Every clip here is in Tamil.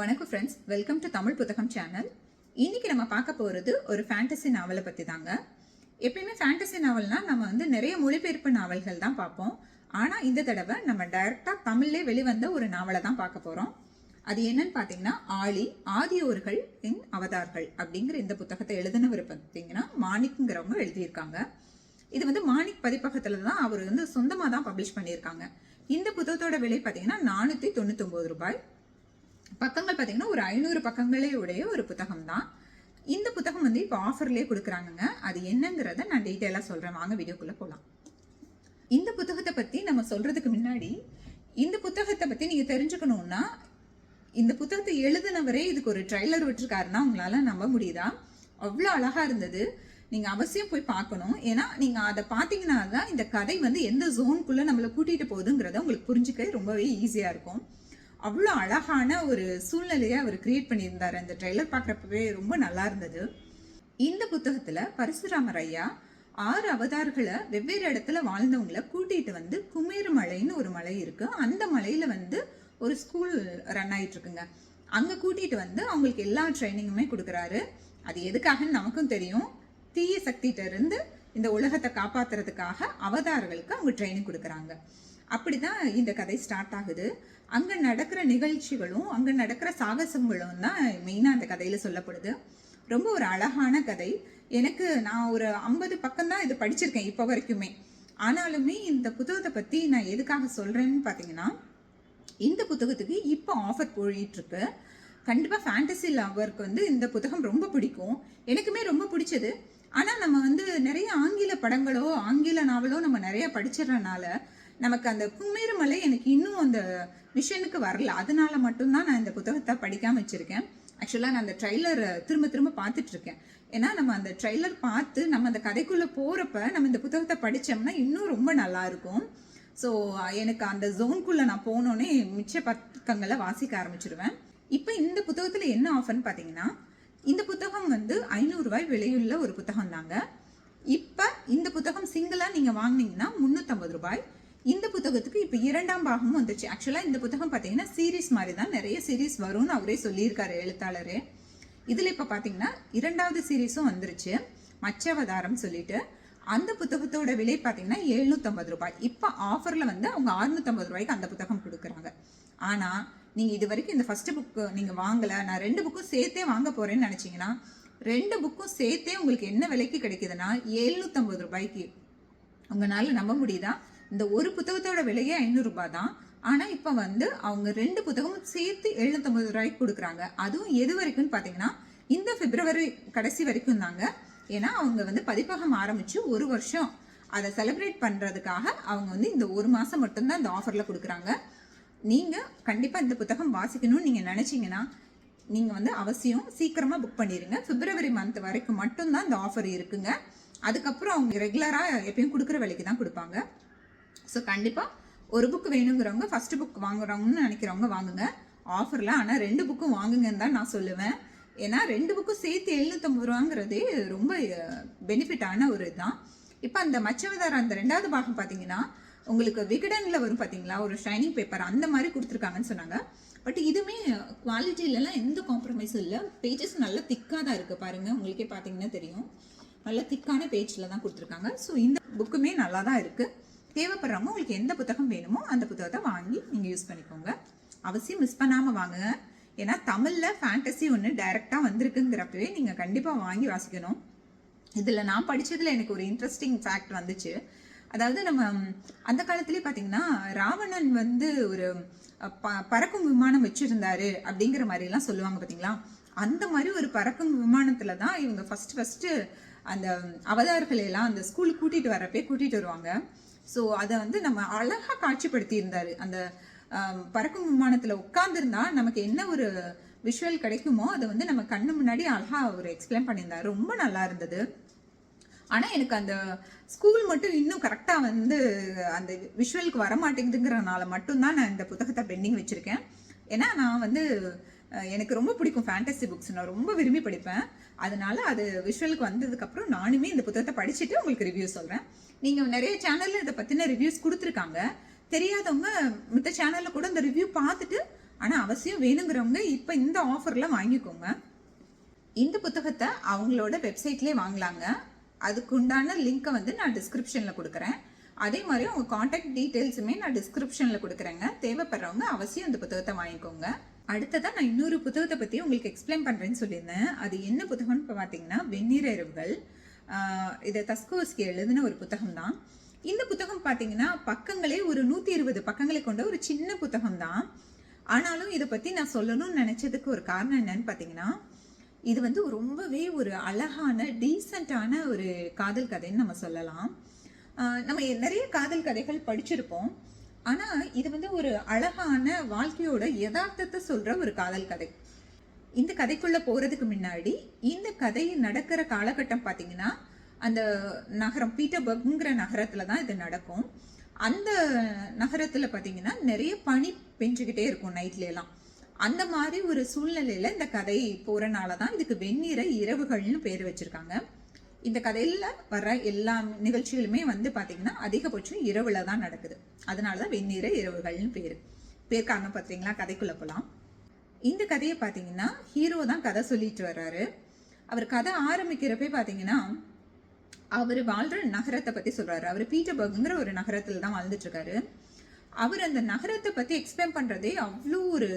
வணக்கம் ஃப்ரெண்ட்ஸ், வெல்கம் டு தமிழ் புத்தகம் சேனல். இன்னைக்கு நம்ம பார்க்க போகிறது ஒரு ஃபேண்டசி நாவலை பற்றி தாங்க. எப்பயுமே ஃபேண்டசி நாவல்னா நம்ம நிறைய மொழிபெயர்ப்பு நாவல்கள் தான் பார்ப்போம். ஆனால் இந்த தடவை நம்ம டைரக்டாக தமிழ்லே வெளிவந்த ஒரு நாவலை தான் பார்க்க போகிறோம். அது என்னன்னு பார்த்தீங்கன்னா, ஆதியோர்கள் இன் அவதார்கள் அப்படிங்கிற இந்த புத்தகத்தை எழுதினவர் பார்த்தீங்கன்னா மாணிக்குங்கிறவங்க எழுதியிருக்காங்க. இது மாணிக் பதிப்பகத்தில் தான் அவர் சொந்தமாக தான் பப்ளிஷ் பண்ணியிருக்காங்க. இந்த புத்தகத்தோட விலை பார்த்தீங்கன்னா 499 ரூபாய். பக்கங்கள் பார்த்தீங்கன்னா ஒரு 500 பக்கங்களே உடைய ஒரு புத்தகம் தான். இந்த புத்தகம் இப்போ ஆஃபர்லேயே கொடுக்குறாங்க. அது என்னங்கிறத நான் டீட்டெயிலாக சொல்கிறேன். வாங்க வீடியோக்குள்ளே போகலாம். இந்த புத்தகத்தை பற்றி நம்ம சொல்கிறதுக்கு முன்னாடி இந்த புத்தகத்தை பற்றி நீங்கள் தெரிஞ்சுக்கணுன்னா, இந்த புத்தகத்தை எழுதினவரே இதுக்கு ஒரு ட்ரைலர் விட்டுருக்காருன்னா உங்களால் நம்ப முடியுதா? அவ்வளோ அழகாக இருந்தது. நீங்கள் அவசியம் போய் பார்க்கணும். ஏன்னா நீங்கள் அதை பார்த்தீங்கன்னா தான் இந்த கதை எந்த ஜோனுக்குள்ளே நம்மளை கூட்டிகிட்டு போகுதுங்கிறத உங்களுக்கு புரிஞ்சுக்க ரொம்பவே ஈஸியாக இருக்கும். அவ்வளோ அழகான ஒரு சூழ்நிலையை அவர் கிரியேட் பண்ணியிருந்தார். அந்த ட்ரெய்லர் பார்க்குறப்பவே ரொம்ப நல்லா இருந்தது. இந்த புத்தகத்தில் பரசுராமர் ஐயா 6 அவதார்களை வெவ்வேறு இடத்துல வாழ்ந்தவங்களை கூட்டிகிட்டு குமேறு மலைன்னு ஒரு மலை இருக்குது. அந்த மலையில் ஒரு ஸ்கூல் ரன் ஆகிட்டு இருக்குங்க. அங்கே கூட்டிகிட்டு அவங்களுக்கு எல்லா ட்ரைனிங்குமே கொடுக்குறாரு. அது எதுக்காகன்னு நமக்கும் தெரியும். தீய சக்திகிட்ட இருந்து இந்த உலகத்தை காப்பாற்றுறதுக்காக அவதார்களுக்கு அவங்க ட்ரைனிங் கொடுக்குறாங்க. அப்படிதான் இந்த கதை ஸ்டார்ட் ஆகுது. அங்கே நடக்கிற நிகழ்ச்சிகளும் அங்கே நடக்கிற சாகசங்களும் தான் மெயினாக அந்த கதையில் சொல்லப்படுது. ரொம்ப ஒரு அழகான கதை. நான் ஒரு 50 பக்கம் தான் இது படிச்சிருக்கேன் இப்போ வரைக்குமே. ஆனாலுமே இந்த புத்தகத்தை பற்றி நான் எதுக்காக சொல்கிறேன்னு பார்த்தீங்கன்னா, இந்த புத்தகத்துக்கு இப்போ ஆஃபர் போயிட்டுருக்கு. கண்டிப்பாக ஃபேண்டசி லவருக்கு இந்த புத்தகம் ரொம்ப பிடிக்கும். எனக்குமே ரொம்ப பிடிச்சது. ஆனால் நம்ம நிறைய ஆங்கில படங்களோ ஆங்கில நாவலோ நம்ம நிறைய படிச்சிடறனால நமக்கு அந்த குமேறு மலை எனக்கு இன்னும் அந்த விஷனுக்கு வரல. அதனால மட்டும்தான் நான் இந்த புத்தகத்தை படிக்காமல் வச்சுருக்கேன். ஆக்சுவலாக நான் அந்த ட்ரைலர் திரும்ப திரும்ப பார்த்துட்ருக்கேன். ஏன்னா நம்ம அந்த ட்ரைலர் பார்த்து நம்ம அந்த கதைக்குள்ளே போகிறப்ப நம்ம இந்த புத்தகத்தை படித்தோம்னா இன்னும் ரொம்ப நல்லாயிருக்கும். ஸோ எனக்கு அந்த ஜோனுக்குள்ளே நான் போனோன்னே மிச்ச பக்கங்களை வாசிக்க ஆரம்பிச்சிடுவேன். இப்போ இந்த புத்தகத்தில் என்ன ஆஃபர்னு பார்த்தீங்கன்னா, இந்த புத்தகம் 500 ரூபாய் விலையுள்ள ஒரு புத்தகம் தாங்க. இப்போ இந்த புத்தகம் சிங்கிளாக நீங்கள் வாங்கினீங்கன்னா 350 ரூபாய். இந்த புத்தகத்துக்கு இப்போ 2ஆம் பாகமும் வந்துச்சு. ஆக்சுவலாக இந்த புத்தகம் பார்த்தீங்கன்னா சீரீஸ் மாதிரி தான், நிறைய சீரீஸ் வரும்னு அவரே சொல்லியிருக்காரு எழுத்தாளரே. இதில் இப்போ பார்த்தீங்கன்னா 2வது சீரீஸும் வந்துருச்சு, மச்சவதாரம் சொல்லிட்டு. அந்த புத்தகத்தோட விலை பார்த்தீங்கன்னா 750 ரூபாய். இப்போ ஆஃபரில் அவங்க 650 ரூபாய்க்கு அந்த புத்தகம் கொடுக்குறாங்க. ஆனால் நீங்கள் இது வரைக்கும் இந்த ஃபஸ்ட்டு புக்கு நீங்கள் வாங்கலை, நான் 2 புக்கும் சேர்த்தே வாங்க போகிறேன்னு நினச்சிங்கன்னா 2 புக்கும் சேர்த்தே உங்களுக்கு என்ன விலைக்கு கிடைக்குதுன்னா 750 ரூபாய்க்கு. உங்களால் நம்ப முடியுதா? இந்த ஒரு புத்தகத்தோட விலையே 500 ரூபாய் தான். ஆனால் இப்போ அவங்க 2 புத்தகமும் சேர்த்து 750 ரூபாய்க்கு கொடுக்குறாங்க. அதுவும் எது வரைக்கும்னு பார்த்தீங்கன்னா இந்த பிப்ரவரி கடைசி வரைக்கும் தாங்க. ஏன்னா அவங்க பதிப்பகம் ஆரம்பித்து 1 வருஷம் அதை செலிப்ரேட் பண்ணுறதுக்காக அவங்க இந்த 1 மாதம் மட்டும்தான் இந்த ஆஃபரில் கொடுக்குறாங்க. நீங்கள் கண்டிப்பாக இந்த புத்தகம் வாசிக்கணும்னு நீங்கள் நினச்சிங்கன்னா நீங்கள் அவசியம் சீக்கிரமாக புக் பண்ணிடுங்க. பிப்ரவரி மந்த் வரைக்கும் மட்டும்தான் இந்த ஆஃபர் இருக்குங்க. அதுக்கப்புறம் அவங்க ரெகுலராக எப்பயும் கொடுக்குற விலைக்கு தான் கொடுப்பாங்க. ஸோ கண்டிப்பாக ஒரு புக்கு வேணுங்கிறவங்க ஃபஸ்ட்டு புக் வாங்குறவங்கன்னு நினைக்கிறவங்க வாங்குங்க ஆஃபரில். ஆனால் 2 புக்கும் வாங்குங்கன்னு தான் நான் சொல்லுவேன். ஏன்னா 2 புக்கும் சேர்த்து 750 ரூபாங்கிறதே ரொம்ப பெனிஃபிட்டான ஒரு இதுதான். இப்போ அந்த மச்சவதாரம் அந்த 2வது பாகம் பார்த்தீங்கன்னா உங்களுக்கு விகடனில் வரும் பார்த்தீங்களா, ஒரு ஷைனிங் பேப்பர் அந்த மாதிரி கொடுத்துருக்காங்கன்னு சொன்னாங்க. பட் இதுவுமே குவாலிட்டியிலலாம் எந்த காம்ப்ரமைஸும் இல்லை. பேஜஸ் நல்லா திக்காக தான் இருக்குது பாருங்கள், உங்களுக்கே பார்த்தீங்கன்னா தெரியும். நல்லா திக்கான பேஜில் தான் கொடுத்துருக்காங்க. ஸோ இந்த புக்குமே நல்லா தான் இருக்குது. தேவைப்படுறவங்க உங்களுக்கு எந்த புத்தகம் வேணுமோ அந்த புத்தகத்தை வாங்கி நீங்கள் யூஸ் பண்ணிக்கோங்க. அவசியம் மிஸ் பண்ணாமல் வாங்குங்க. ஏன்னா தமிழில் ஃபேண்டசி ஒன்று டைரெக்டாக வந்திருக்குங்கிறப்பவே நீங்கள் கண்டிப்பாக வாங்கி வாசிக்கணும். இதில் நான் படித்ததில் எனக்கு ஒரு இன்ட்ரெஸ்டிங் ஃபேக்ட் வந்துச்சு. அதாவது நம்ம அந்த காலத்துலேயே பார்த்தீங்கன்னா ராவணன் ஒரு பறக்கும் விமானம் வச்சுருந்தாரு அப்படிங்கிற மாதிரிலாம் சொல்லுவாங்க பார்த்தீங்களா. அந்த மாதிரி ஒரு பறக்கும் விமானத்தில் தான் இவங்க ஃபஸ்ட்டு அந்த அவதார்களெல்லாம் அந்த ஸ்கூலுக்கு கூட்டிகிட்டு வருவாங்க. ஸோ அதை நம்ம அழகாக காட்சிப்படுத்தி இருந்தார். அந்த பறக்கும் விமானத்தில் உட்காந்துருந்தா நமக்கு என்ன ஒரு விஷுவல் கிடைக்குமோ அதை நம்ம கண்ணு முன்னாடி அழகாக அவர் எக்ஸ்பிளைன் பண்ணியிருந்தார். ரொம்ப நல்லா இருந்தது. ஆனால் எனக்கு அந்த ஸ்கூல் மட்டும் இன்னும் கரெக்டாக அந்த விஷுவலுக்கு வரமாட்டேங்குதுங்கிறனால மட்டும்தான் நான் இந்த புத்தகத்தை பெண்டிங் வச்சுருக்கேன். ஏன்னா நான் எனக்கு ரொம்ப பிடிக்கும் ஃபேண்டசி புக்ஸ், நான் ரொம்ப விரும்பி படிப்பேன். அதனால அது விஷுவலுக்கு வந்ததுக்கப்புறம் நானுமே இந்த புத்தகத்தை படிச்சுட்டு உங்களுக்கு ரிவ்யூ சொல்கிறேன். நீங்கள் நிறைய சேனலில் இதை பற்றின ரிவ்யூஸ் கொடுத்துருக்காங்க. தெரியாதவங்க மற்ற சேனலில் கூட இந்த ரிவ்யூ பார்த்துட்டு ஆனால் அவசியம் வேணுங்கிறவங்க இப்போ இந்த ஆஃபரில் வாங்கிக்கோங்க. இந்த புத்தகத்தை அவங்களோட வெப்சைட்லேயே வாங்கலாங்க. அதுக்கு உண்டான லிங்க்கை வந்து நான் டிஸ்கிரிப்ஷனில் கொடுக்குறேன். அதே மாதிரி அவங்க காண்டாக்ட் டீட்டெயில்ஸுமே நான் டிஸ்கிரிப்ஷனில் கொடுக்குறேங்க. தேவைப்படுறவங்க அவசியம் அந்த புத்தகத்தை வாங்கிக்கோங்க. அடுத்ததாக நான் இன்னொரு புத்தகத்தை பற்றி உங்களுக்கு எக்ஸ்பிளைன் பண்ணுறேன்னு சொல்லியிருந்தேன். அது என்ன புத்தகம்னு இப்போ பார்த்தீங்கன்னா வெந்நீர் இரவுகள். இதை தஸ்கோவஸ்கி எழுதின ஒரு புத்தகம் தான். இந்த புத்தகம் பார்த்தீங்கன்னா பக்கங்களே ஒரு 120 பக்கங்களை கொண்ட ஒரு சின்ன புத்தகம் தான். ஆனாலும் இதை பற்றி நான் சொல்லணும்னு நினச்சதுக்கு ஒரு காரணம் என்னன்னு பார்த்தீங்கன்னா, இது வந்து ரொம்பவே ஒரு அழகான டீசெண்டான ஒரு காதல் கதைன்னு நம்ம சொல்லலாம். நம்ம நிறைய காதல் கதைகள் படிச்சிருப்போம். ஆனால் இது வந்து ஒரு அழகான வாழ்க்கையோட யதார்த்தத்தை சொல்கிற ஒரு காதல் கதை. இந்த கதைக்குள்ளே போகிறதுக்கு முன்னாடி இந்த கதை நடக்கிற காலகட்டம் பார்த்தீங்கன்னா அந்த நகரம் பீட்டர்பர்க்ங்கிற நகரத்தில் தான் இது நடக்கும். அந்த நகரத்தில் பார்த்தீங்கன்னா நிறைய பனி பெஞ்சுக்கிட்டே இருக்கும் நைட்லாம். அந்த மாதிரி ஒரு சூழ்நிலையில் இந்த கதை போகிறனால தான் இதுக்கு வெந்நீர இரவுகள்னு பேர் வச்சுருக்காங்க. இந்த கதையில் வர்ற எல்லா நிகழ்ச்சிகளுமே வந்து பார்த்தீங்கன்னா அதிகபட்சம் இரவில் தான் நடக்குது. அதனால தான் வெந்நீர இரவுகள்னு பேர் காரணம் பார்த்தீங்களா. கதைக்குள்ளே போகலாம். இந்த கதையை பார்த்தீங்கன்னா ஹீரோ தான் கதை சொல்லிட்டு வர்றாரு. அவர் கதை ஆரம்பிக்கிறப்பே பார்த்தீங்கன்னா அவர் வாழ்கிற நகரத்தை பற்றி சொல்கிறாரு. அவர் பீட்டர்பர்க்ங்கிற ஒரு நகரத்தில் தான் வாழ்ந்துட்டு இருக்காரு. அவர் அந்த நகரத்தை பற்றி எக்ஸ்பிளைன் பண்ணுறதே அவ்வளோ ஒரு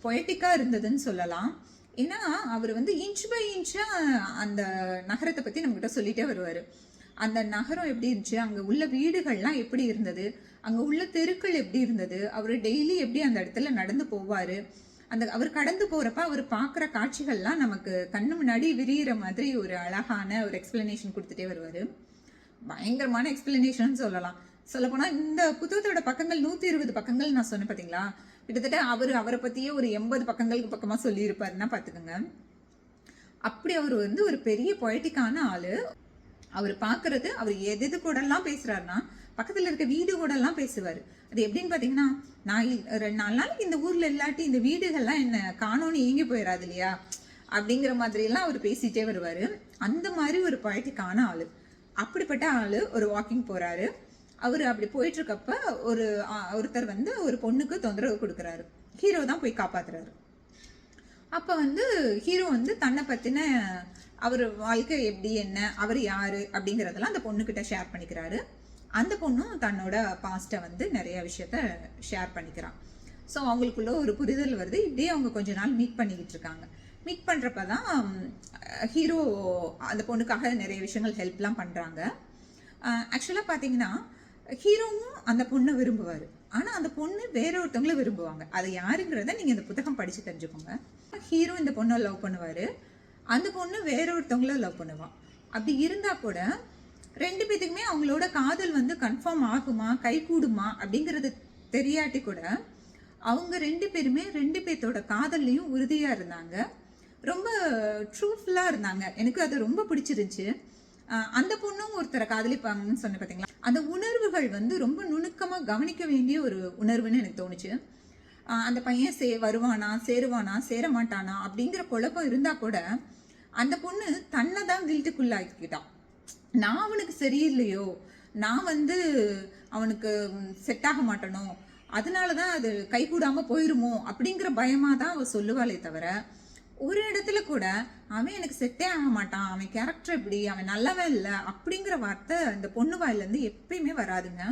பொயட்டிக்காக இருந்ததுன்னு சொல்லலாம். ஏன்னா அவர் வந்து இன்ச் பை இன்ச்சாக அந்த நகரத்தை பற்றி நம்மகிட்ட சொல்லிகிட்டே வருவார். அந்த நகரம் எப்படி இருந்துச்சு, அங்கே உள்ள வீடுகள்லாம் எப்படி இருந்தது, அங்கே உள்ள தெருக்கள் எப்படி இருந்தது, அவர் டெய்லி எப்படி அந்த இடத்துல நடந்து போவார், அவர் கடந்து போகிறப்ப அவர் பார்க்குற காட்சிகள்லாம் நமக்கு கண்ணு முன்னாடி விரிகிற மாதிரி ஒரு அழகான ஒரு எக்ஸ்பிளனேஷன் கொடுத்துட்டே வருவார். பயங்கரமான எக்ஸ்பிளனேஷன் சொல்லலாம். சொல்லப்போனால் இந்த புத்தகத்தோட பக்கங்கள் 120 பக்கங்கள் நான் சொன்னேன் பார்த்தீங்களா. கிட்டத்தட்ட அவரை பற்றியே ஒரு 80 பக்கங்களுக்கு பக்கமாக சொல்லியிருப்பாருன்னா பார்த்துக்கோங்க. அப்படி அவர் வந்து ஒரு பெரிய பொயட்டிக்கான ஆள். அவர் பார்க்கறது அவர் எது கூடலாம் பேசுகிறாருன்னா பக்கத்தில் இருக்க வீடு கூடலாம் பேசுவார். அது எப்படின்னு பார்த்தீங்கன்னா, நான் 2-4 நாளைக்கு இந்த ஊரில் இல்லாட்டி இந்த வீடுகள்லாம் என்ன காணோன்னு ஏங்கி போயிடாது இல்லையா அப்படிங்கிற மாதிரிலாம் அவர் பேசிகிட்டே வருவார். அந்த மாதிரி ஒரு பொயட்டிக்கான ஆள். அப்படிப்பட்ட ஆள் ஒரு வாக்கிங் போகிறாரு. அவர் அப்படி போயிட்டுருக்கப்ப ஒருத்தர் வந்து ஒரு பொண்ணுக்கு தொந்தரவு கொடுக்குறாரு. ஹீரோ தான் போய் காப்பாற்றுறாரு. அப்போ வந்து ஹீரோ வந்து தன்னை பற்றின அவர் வாழ்க்கை எப்படி என்ன அவர் யார் அப்படிங்கிறதெல்லாம் அந்த பொண்ணுக்கிட்ட ஷேர் பண்ணிக்கிறாரு. அந்த பொண்ணும் தன்னோட பாஸ்ட்டை வந்து நிறைய விஷயத்த ஷேர் பண்ணிக்கிறான். ஸோ அவங்களுக்குள்ள ஒரு புரிதல் வருது. இப்படியே அவங்க கொஞ்ச நாள் மீட் பண்ணிக்கிட்டு இருக்காங்க. மீட் பண்ணுறப்ப தான் ஹீரோ அந்த பொண்ணுக்காக நிறைய விஷயங்கள் ஹெல்ப்லாம் பண்ணுறாங்க. ஆக்சுவலாக பார்த்தீங்கன்னா ஹீரோவும் அந்த பொண்ணை விரும்புவார். ஆனால் அந்த பொண்ணு வேற ஒருத்தவங்களை விரும்புவாங்க. அது யாருங்கிறத நீங்கள் இந்த புத்தகம் படித்து தெரிஞ்சுக்கோங்க. ஹீரோ இந்த பொண்ணை லவ் பண்ணுவார். அந்த பொண்ணு வேற ஒருத்தவங்கள லவ் பண்ணுவான். அப்படி இருந்தால் கூட 2 பேத்துக்குமே அவங்களோட காதல் வந்து கன்ஃபார்ம் ஆகுமா கை கூடுமா அப்படிங்கிறது தெரியாட்டி கூட அவங்க 2 பேருமே 2 பேர்த்தோட காதல்லையும் உறுதியாக இருந்தாங்க. ரொம்ப ட்ரூஃபுல்லாக இருந்தாங்க. எனக்கு அது ரொம்ப பிடிச்சிருந்துச்சு. அந்த பொண்ணும் ஒருத்தரை காதலிப்பாங்கன்னு சொன்ன பார்த்தீங்களா. அந்த உணர்வுகள் வந்து ரொம்ப நுணுக்கமாக கவனிக்க வேண்டிய ஒரு உணர்வுன்னு எனக்கு தோணுச்சு. அந்த பையன் வருவானா சேருவானா சேர மாட்டானா அப்படிங்கிற குழப்பம் இருந்தால் கூட அந்த பொண்ணு தன்னை தான் கில்ட்டுக்குள்ளாக்கிட்டான். நான் அவனுக்கு சரியில்லையோ, நான் வந்து அவனுக்கு செட் ஆக மாட்டனோ, அதனால தான் அது கைகூடாமல் போயிருமோ அப்படிங்கிற பயமாக தான் அவள் சொல்லுவாளே தவிர ஒரு இடத்துல கூட அவன் எனக்கு செட்டே ஆக மாட்டான், அவன் கேரக்டர் எப்படி, அவன் நல்லவே இல்லை அப்படிங்கிற வார்த்தை அந்த பொண்ணு வாயிலேருந்து எப்பயுமே வராதுங்க.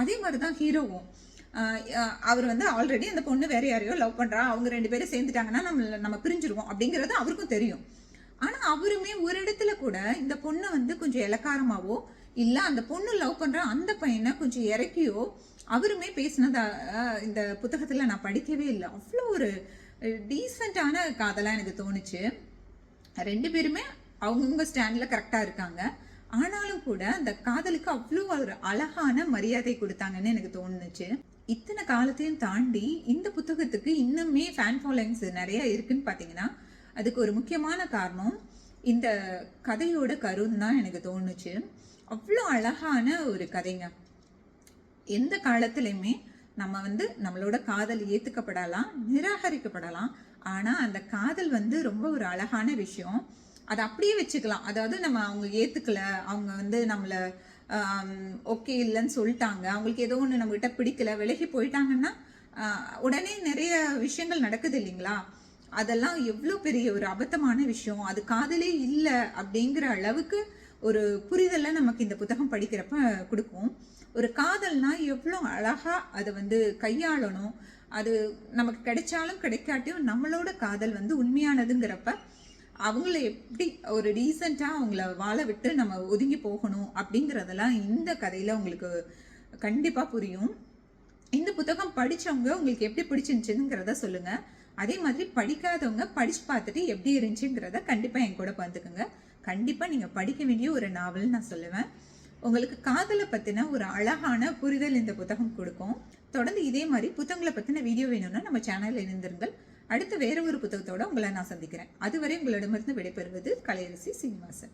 அதே மாதிரி தான் ஹீரோவும். அவர் வந்து ஆல்ரெடி அந்த பொண்ணு வேற யாரையோ லவ் பண்ணுறா, அவங்க 2 பேரும் சேர்ந்துட்டாங்கன்னா நம்ம பிரிஞ்சிருவோம் அப்படிங்கிறது அவருக்கும் தெரியும். ஆனால் அவருமே ஒரு இடத்துல கூட இந்த பொண்ணை வந்து கொஞ்சம் இலக்காரமாவோ இல்லை அந்த பொண்ணு லவ் பண்ணுற அந்த பையனை கொஞ்சம் இறக்கியோ அவருமே பேசினதா இந்த புத்தகத்தில் நான் படிக்கவே இல்லை. அவ்வளோ ஒரு டீசெண்டான காதலாக எனக்கு தோணுச்சு. 2 பேருமே அவங்கவுங்க ஸ்டாண்டில் கரெக்டாக இருக்காங்க. ஆனாலும் கூட அந்த காதலுக்கு அவ்வளோ ஒரு அழகான மரியாதை கொடுத்தாங்கன்னு எனக்கு தோணுச்சு. இத்தனை காலத்தையும் தாண்டி இந்த புத்தகத்துக்கு இன்னுமே ஃபேன் ஃபாலோயிங்ஸ் நிறைய இருக்குன்னு பார்த்தீங்கன்னா அதுக்கு ஒரு முக்கியமான காரணம் இந்த கதையோட கருன்னு தான் எனக்கு தோணுச்சு. அவ்வளோ அழகான ஒரு கதைங்க. எந்த காலத்துலையுமே நம்ம வந்து நம்மளோட காதல் ஏற்றுக்கப்படலாம், நிராகரிக்கப்படலாம். ஆனால் அந்த காதல் வந்து ரொம்ப ஒரு அழகான விஷயம். அதை அப்படியே வச்சுக்கலாம். அதாவது நம்ம அவங்க ஏற்றுக்கல, அவங்க வந்து நம்மளை ஓகே இல்லைன்னு சொல்லிட்டாங்க, அவங்களுக்கு ஏதோ ஒன்று நம்மகிட்ட பிடிக்கல, விலகி போயிட்டாங்கன்னா உடனே நிறைய விஷயங்கள் நடக்குது இல்லைங்களா? அதெல்லாம் எவ்வளோ பெரிய ஒரு அபத்தமான விஷயம். அது காதலே இல்லை அப்படிங்கிற அளவுக்கு ஒரு புரிதலை நமக்கு இந்த புத்தகம் படிக்கிறப்ப கொடுக்கும். ஒரு காதல்னா எவ்வளோ அழகா அதை வந்து கையாளணும். அது நமக்கு கிடைச்சாலும் கிடைக்காட்டியும் நம்மளோட காதல் வந்து உண்மையானதுங்கிறப்ப அவங்கள எப்படி ஒரு டீசெண்டாக அவங்கள வாழ விட்டு நம்ம ஒதுங்கி போகணும் அப்படிங்கிறதெல்லாம் இந்த கதையில் உங்களுக்கு கண்டிப்பாக புரியும். இந்த புத்தகம் படித்தவங்க உங்களுக்கு எப்படி பிடிச்சிருந்துச்சுங்கிறத சொல்லுங்கள். அதே மாதிரி படிக்காதவங்க படித்து பார்த்துட்டு எப்படி இருந்துச்சுங்கிறத கண்டிப்பாக என் கூட பகிர்ந்துக்குங்க. கண்டிப்பாக நீங்கள் படிக்க வேண்டிய ஒரு நாவல்னு நான் சொல்லுவேன். உங்களுக்கு காதலை பற்றின ஒரு அழகான புரிதல் இந்த புத்தகம் கொடுக்கும். தொடர்ந்து இதே மாதிரி புத்தகங்களை பற்றின வீடியோ வேணும்னா நம்ம சேனலில் இணைந்திருங்கள். அடுத்து வேற ஒரு புத்தகத்தோட உங்களை நான் சந்திக்கிறேன். அதுவரை உங்களிடமிருந்து விடைபெறுவது கலையரசி சீனிவாசன்.